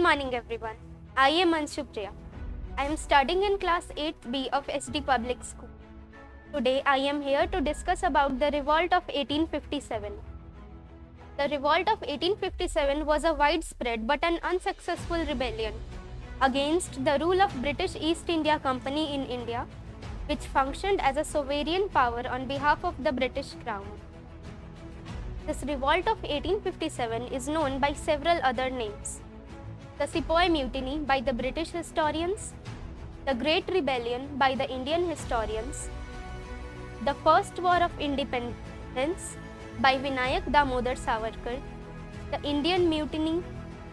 morning everyone. I am Anshupriya. I am studying in class 8th B of SD Public School. Today I am here to discuss about the Revolt of 1857. The Revolt of 1857 was a widespread but an unsuccessful rebellion against the rule of British East India Company in India, which functioned as a sovereign power on behalf of the British Crown. This revolt of 1857 is known by several other names. The Sepoy Mutiny by the British historians, the Great Rebellion by the Indian historians, the First War of Independence by Vinayak Damodar Savarkar, the Indian Mutiny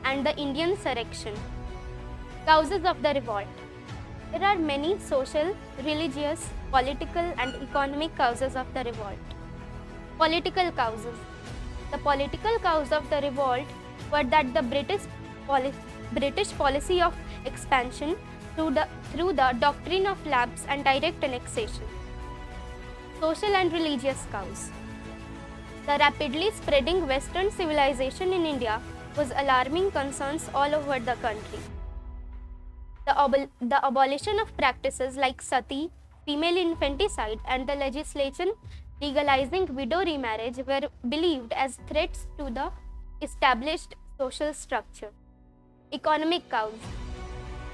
and the Indian Insurrection. Causes of the revolt. There are many social, religious, political and economic causes of the revolt. Political causes. The political cause of the revolt were that the British policy of expansion through the doctrine of lapse and direct annexation. Social and religious cause. The rapidly spreading Western civilization in India was alarming concerns all over the country. The abolition of practices like sati, female infanticide and the legislation legalizing widow remarriage were believed as threats to the established social structure. Economic cause.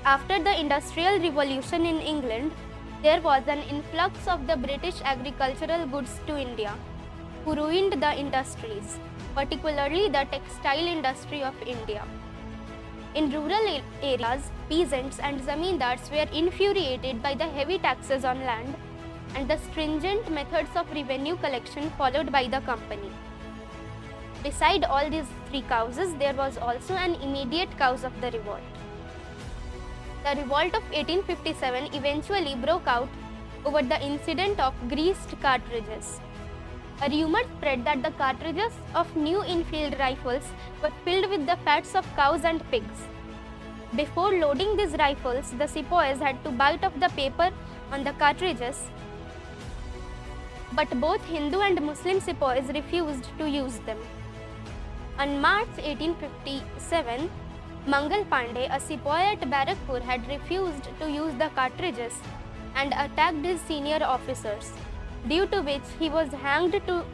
After the Industrial Revolution in England, there was an influx of the British agricultural goods to India, who ruined the industries, particularly the textile industry of India. In rural areas, peasants and zamindars were infuriated by the heavy taxes on land and the stringent methods of revenue collection followed by the company. Beside all these three causes, there was also an immediate cause of the revolt. The revolt of 1857 eventually broke out over the incident of greased cartridges. A rumor spread that the cartridges of new Enfield rifles were filled with the fats of cows and pigs. Before loading these rifles, the sepoys had to bite off the paper on the cartridges, but both Hindu and Muslim sepoys refused to use them. On March 1857, Mangal Pandey, a sepoy at Barakpur, had refused to use the cartridges and attacked his senior officers, due to which he was hanged to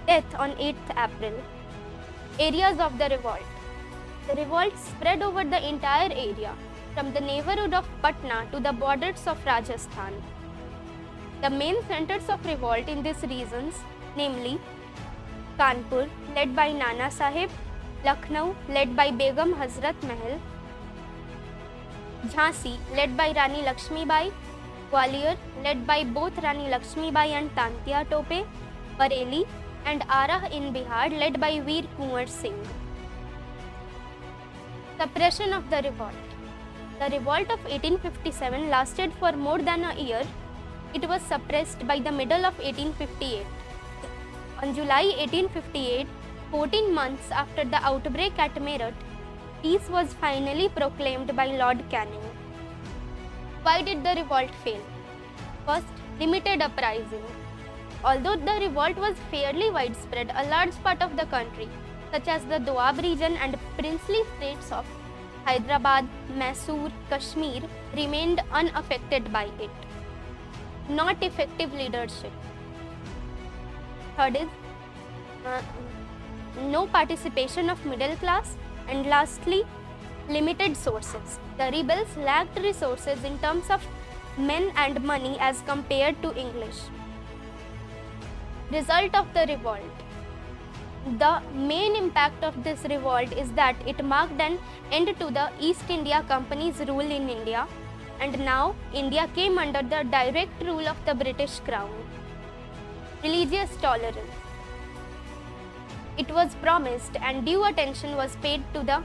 death on 8th April. Areas of the revolt. The revolt spread over the entire area, from the neighborhood of Patna to the borders of Rajasthan. The main centers of revolt in these regions, namely Kanpur, led by Nana Sahib, Lucknow, led by Begum Hazrat Mahal, Jhansi, led by Rani Lakshmi Bai, Gwalior, led by both Rani Lakshmi Bai and Tantia Tope, Bareilly, and Arah in Bihar, led by Veer Kunwar Singh. Suppression of the revolt. The revolt of 1857 lasted for more than a year. It was suppressed by the middle of 1858. On July 1858, 14 months after the outbreak at Meerut, peace was finally proclaimed by Lord Canning. Why did the revolt fail? First, limited uprising. Although the revolt was fairly widespread, a large part of the country, such as the Doab region and princely states of Hyderabad, Mysore, Kashmir, remained unaffected by it. Not effective leadership. Third is no participation of middle class, and lastly, limited sources. The rebels lacked resources in terms of men and money as compared to English. Result of the revolt. The main impact of this revolt is that it marked an end to the East India Company's rule in India, and now India came under the direct rule of the British Crown. Religious tolerance. It was promised and due attention was paid to the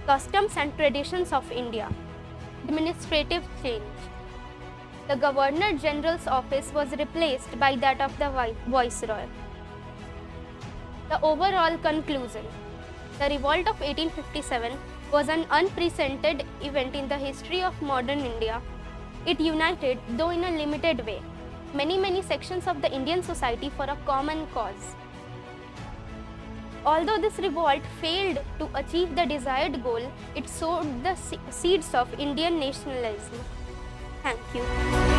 customs and traditions of India. Administrative change. The Governor General's office was replaced by that of the Viceroy. The overall conclusion. The revolt of 1857 was an unprecedented event in the history of modern India. It united, though in a limited way, many sections of the Indian society for a common cause. Although this revolt failed to achieve the desired goal, it sowed the seeds of Indian nationalism. Thank you.